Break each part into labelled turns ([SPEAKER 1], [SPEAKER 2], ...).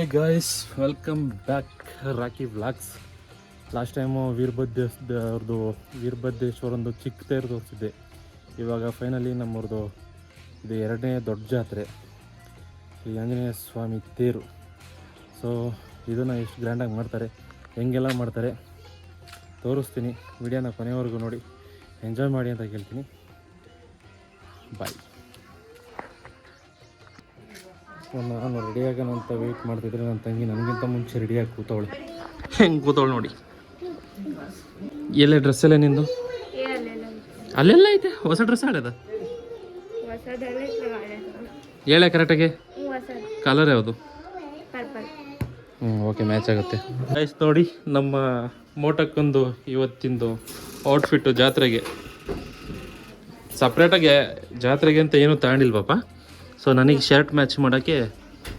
[SPEAKER 1] Hi guys, welcome back Rocky vlogs. Last time ವೀರಭದ್ರೇಶ್ವರಂದು ಚಿಕ್ಕ ತೇರು ತೋರಿಸಿದ್ದೆ. ಇವಾಗ ಫೈನಲಿ ನಮ್ಮವ್ರದ್ದು ಇದು ಎರಡನೇ ದೊಡ್ಡ ಜಾತ್ರೆ, ಶ್ರೀ ಆಂಜನೇಯ ಸ್ವಾಮಿ ತೇರು. ಸೊ ಇದನ್ನು ಎಷ್ಟು ಗ್ರ್ಯಾಂಡಾಗಿ ಮಾಡ್ತಾರೆ, ಹೆಂಗೆಲ್ಲ ಮಾಡ್ತಾರೆ ತೋರಿಸ್ತೀನಿ. ವಿಡಿಯೋನ ಕೊನೆವರೆಗೂ ನೋಡಿ, ಎಂಜಾಯ್ ಮಾಡಿ ಅಂತ ಹೇಳ್ತೀನಿ. ಬಾಯ್. ನಾನು ರೆಡಿಯಾಗೋಣ ಅಂತ ವೆಯ್ಟ್ ಮಾಡ್ತಿದ್ರೆ ನನ್ನ ತಂಗಿ ನನಗಿಂತ ಮುಂಚೆ ರೆಡಿಯಾಗಿ ಕೂತವಳೆ. ಹೆಂಗೆ ಕೂತವಳು ನೋಡಿ. ಎಲ್ಲೇ ಡ್ರೆಸ್ ಎಲ್ಲ ನಿಂದು? ಅಲ್ಲೆಲ್ಲ ಐತೆ ಹೊಸ ಡ್ರೆಸ್ ಆಡೋದ. ಹೇಳೆ ಕರೆಕ್ಟಾಗಿ ಕಲರ್ ಯಾವುದು? ಓಕೆ, ಮ್ಯಾಚ್ ಆಗುತ್ತೆ. ಗೈಸ್ ನೋಡಿ, ನಮ್ಮ ಮೋಟಕ್ಕೊಂದು ಇವತ್ತಿಂದು ಔಟ್ಫಿಟ್ಟು ಜಾತ್ರೆಗೆ. ಸಪ್ರೇಟಾಗಿ ಜಾತ್ರೆಗೆ ಅಂತ ಏನೂ ತಗೊಂಡಿಲ್ವಪ್ಪ. ಸೊ ನನಗೆ ಶರ್ಟ್ ಮ್ಯಾಚ್ ಮಾಡೋಕ್ಕೆ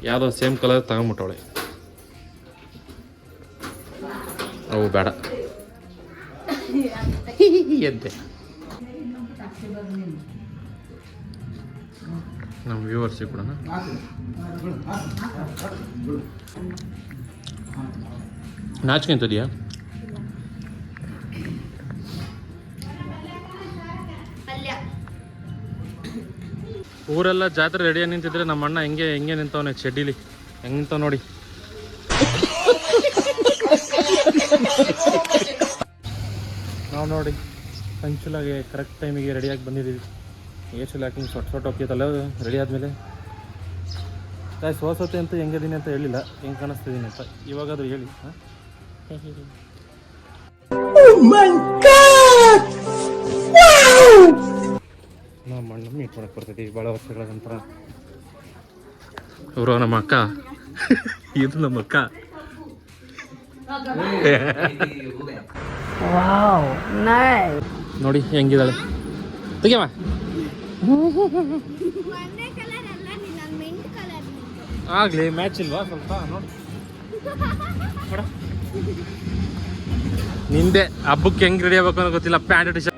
[SPEAKER 1] ಯಾವುದೋ ಸೇಮ್ ಕಲರ್ ತಗೊಂಬಿಟ್ಟವಳೆ. ಅವು ಬೇಡ ಎಂತೆ. ನಮ್ಮ ವ್ಯೂವರ್ಸಿಗೆ ಕೂಡ ನಾಚಿಕೆ ಅಂತದೆಯಾ? ಊರೆಲ್ಲ ಜಾತ್ರೆ ರೆಡಿಯಾಗಿ ನಿಂತಿದ್ರೆ ನಮ್ಮ ಅಣ್ಣ ಹೆಂಗೆ ನಿಂತವನೆ ಚಡ್ಡಿಲಿ. ಹೆಂಗೆ ನಿಂತವ ನೋಡಿ. ನಾವು ನೋಡಿ ಪಂಚುಲಾಗೆ ಕರೆಕ್ಟ್ ಟೈಮಿಗೆ ರೆಡಿಯಾಗಿ ಬಂದಿದ್ದೀವಿ. ಏರ್ಶೆಲ್ ಹಾಕಿಂಗ್ ಸೊಟ್ಟು ಹೋಗ್ತಿತ್ತಲ್ಲ ರೆಡಿ ಆದಮೇಲೆ. ಸೋಸತ್ತೆ ಅಂತ ಹೆಂಗಿದ್ದೀನಿ ಅಂತ ಹೇಳಿಲ್ಲ, ಹೆಂಗೆ ಕಾಣಿಸ್ತಿದ್ದೀನಿ ಅಂತ. ಇವಾಗಾದರೂ ಹೇಳಿ. ನಾವು ಮಣ್ಣು ಮೀಟ್ ಮಾಡಕ್ಕೆ ಬರ್ತಿದ್ದೀವಿ ಭಾಳ ವರ್ಷಗಳ ನಂತರ. ಇವರು ನಮ್ಮ ಅಕ್ಕ, ಇದು ನಮ್ಮ ಅಕ್ಕ. ನೋಡಿ ಹೆಂಗಿದ್ದಾಳೆ. ತೆಗಿಯಮ್ಮ. ಆಗಲಿ, ಮ್ಯಾಚ್ ಇಲ್ವಾ ಸ್ವಲ್ಪ ನೋಡಿ. ನಿಂದೆ ಹಬ್ಬಕ್ಕೆ ಹೆಂಗೆ ರೆಡಿ ಆಗ್ಬೇಕು ಅನ್ನೋ ಗೊತ್ತಿಲ್ಲ. ಪ್ಯಾಂಟ್ ಟಿ ಶರ್ಟ್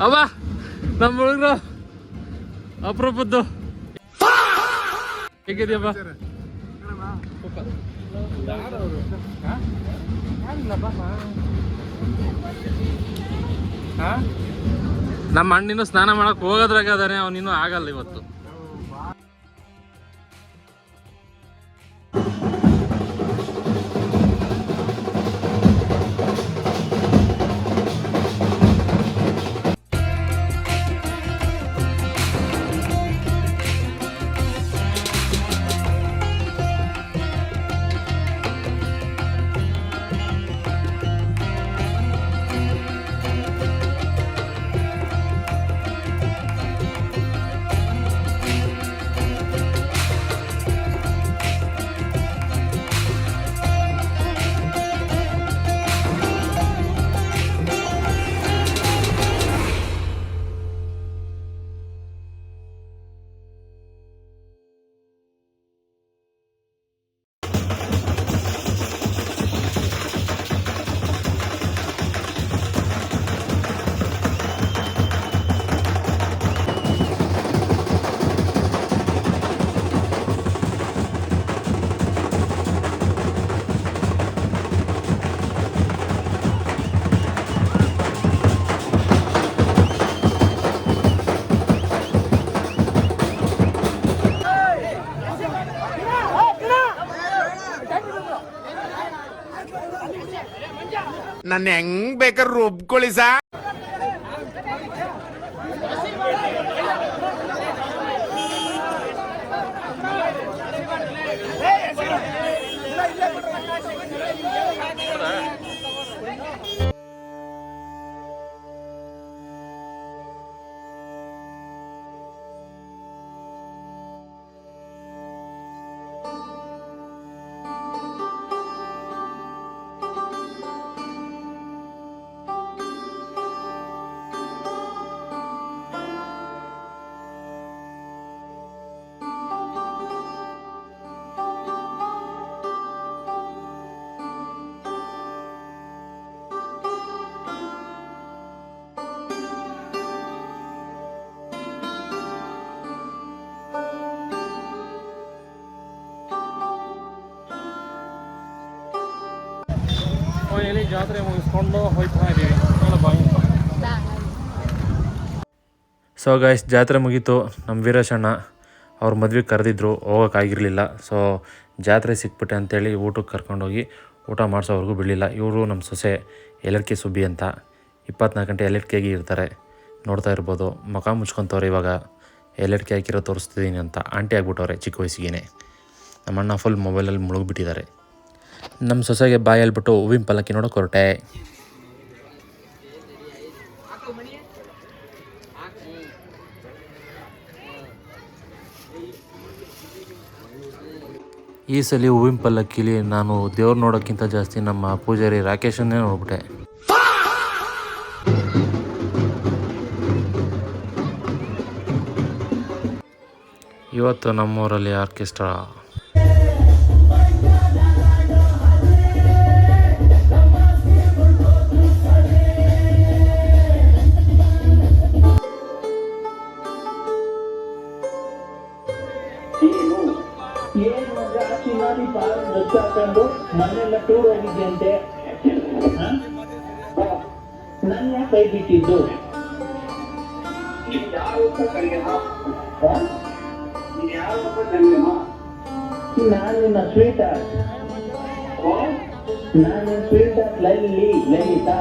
[SPEAKER 1] ಅವ ನಮ್ಮ ಹುಡುಗರು ಅಪರೂಪದ್ದು. ಹೇಗಿದೆಯಪ್ಪ? ನಮ್ಮ ಅಣ್ಣಿನ್ನು ಸ್ನಾನ ಮಾಡಕ್ ಹೋಗೋದ್ರಾಗ ಅದಾನೆ, ಅವನಿನ್ನೂ ಆಗಲ್ಲ ಇವತ್ತು.
[SPEAKER 2] ನನ್ನ ಹೆಂಗ್ ಬೇಕಾದ್ರೆ ರುಬ್ಕೊಳ್ಳಿ ಸಾ.
[SPEAKER 1] ಫೈನಲಿ ಜಾತ್ರೆ ಮುಗಿಸ್ಕೊಂಡು ಹೋಗ್ತಾ ಇದ್ದೀವಿ. ಬಾಯಿ. ಸೊ ಗೈಸ್, ಜಾತ್ರೆ ಮುಗೀತು. ನಮ್ಮ ವೀರೇಶಣ್ಣ ಅವ್ರ ಮದುವೆಗೆ ಕರೆದಿದ್ರು, ಹೋಗೋಕ್ಕಾಗಿರಲಿಲ್ಲ. ಸೊ ಜಾತ್ರೆ ಸಿಕ್ಬಿಟ್ಟೆ ಅಂತೇಳಿ ಊಟಕ್ಕೆ ಕರ್ಕೊಂಡೋಗಿ ಊಟ ಮಾಡಿಸೋವರೆಗೂ ಬಿಡಲಿಲ್ಲ. ಇವರು ನಮ್ಮ ಸೊಸೆ ಎಲಡ್ಕೆ ಸುಬ್ಬಿ ಅಂತ 24 ಗಂಟೆ ಎಲಡ್ಕೆಗೆ ಇರ್ತಾರೆ. ನೋಡ್ತಾ ಇರ್ಬೋದು, ಮುಖ ಮುಚ್ಕೊತವ್ರೆ. ಇವಾಗ ಎಲಡ್ಕೆ ಹಾಕಿರೋ ತೋರಿಸ್ತಿದ್ದೀನಿ ಅಂತ ಆಂಟಿ ಆಗಿಬಿಟ್ಟವ್ರೆ ಚಿಕ್ಕ ವಯಸ್ಸಿಗೆ. ನಮ್ಮ ಅಣ್ಣ ಫುಲ್ ಮೊಬೈಲಲ್ಲಿ ಮುಳುಗ್ಬಿಟ್ಟಿದ್ದಾರೆ. ನಮ್ಮ ಸೊಸೆಗೆ ಬಾಯಿ ಹೇಳ್ಬಿಟ್ಟು ಹೂವಿನ ಪಲ್ಲಕ್ಕಿ ನೋಡೋಕೆ ಹೊರಟೆ. ಈ ಸಲ ಹೂವಿನ ಪಲ್ಲಕ್ಕಿಲಿ ನಾನು ದೇವ್ರು ನೋಡೋಕ್ಕಿಂತ ಜಾಸ್ತಿ ನಮ್ಮ ಪೂಜಾರಿ ರಾಕೇಶನ್ನೇ ನೋಡ್ಬಿಟ್ಟೆ. ಇವತ್ತು ನಮ್ಮೂರಲ್ಲಿ ಆರ್ಕೆಸ್ಟ್ರಾ.
[SPEAKER 3] ಮನೆಯಲ್ಲ ಟೂರ್ ಹೋಗಿದ್ಯಂತೆ, ನನ್ನ ಕೈ ಬಿಟ್ಟಿದ್ದು ನಾನಿನ್ನ ಸ್ವೀಟ್ ಲಲಿತಾ.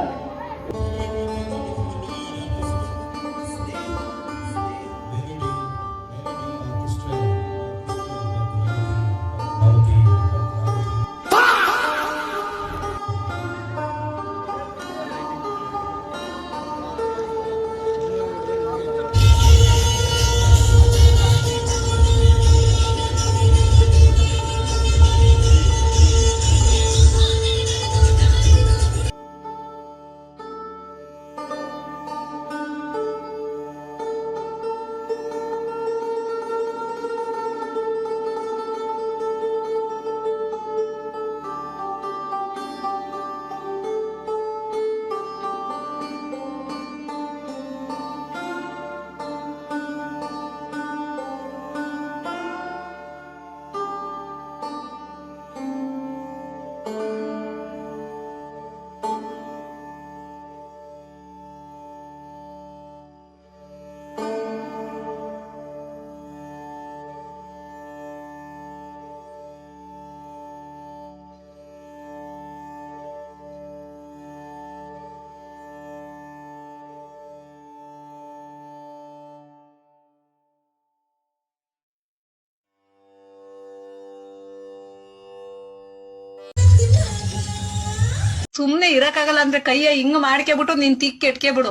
[SPEAKER 4] ಸುಮ್ನೆ ಇರಕ್ಕಾಗಲ್ಲ ಅಂದ್ರೆ ಕೈಯ ಹಿಂಗ್ ಮಾಡ್ಕೆಬಿಟ್ಟು ನೀನ್ ತಿಕ್ ಎಟ್ಕೆ ಬಿಡು.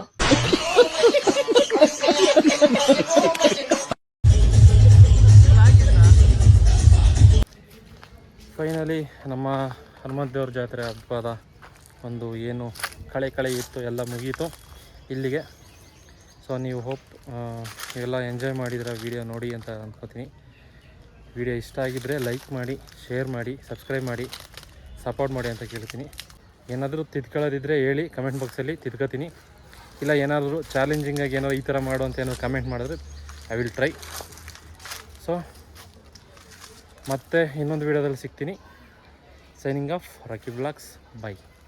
[SPEAKER 1] ಫೈನಲಿ ನಮ್ಮ ಹನುಮಂತ ದೇವ್ರ ಜಾತ್ರೆ ಹಬ್ಬದ ಒಂದು ಏನು ಕಳೆ ಇತ್ತು ಎಲ್ಲ ಮುಗೀತು ಇಲ್ಲಿಗೆ. ಸೊ ನೀವು ಹೋಪ್ ಎಲ್ಲ ಎಂಜಾಯ್ ಮಾಡಿದ್ರೆ ವಿಡಿಯೋ ನೋಡಿ ಅಂತ ಅಂದ್ಕೋತೀನಿ. ವಿಡಿಯೋ ಇಷ್ಟ ಆಗಿದ್ದರೆ ಲೈಕ್ ಮಾಡಿ, ಶೇರ್ ಮಾಡಿ, ಸಬ್ಸ್ಕ್ರೈಬ್ ಮಾಡಿ, ಸಪೋರ್ಟ್ ಮಾಡಿ ಅಂತ ಕೇಳ್ತೀನಿ. ಏನಾದರೂ ತಿದ್ಕೊಳ್ಳೋದಿದ್ದರೆ ಹೇಳಿ ಕಮೆಂಟ್ ಬಾಕ್ಸಲ್ಲಿ, ತಿದ್ಕೋತೀನಿ. ಇಲ್ಲ ಏನಾದರೂ ಚಾಲೆಂಜಿಂಗಾಗಿ ಏನೋ ಈ ಥರ ಮಾಡು ಅಂತ ಏನಾದ್ರು ಕಮೆಂಟ್ ಮಾಡಿದ್ರೆ ಐ ವಿಲ್ ಟ್ರೈ. ಸೊ ಮತ್ತೆ ಇನ್ನೊಂದು ವೀಡಿಯೋದಲ್ಲಿ ಸಿಗ್ತೀನಿ. Signing off Rocky blogs. By.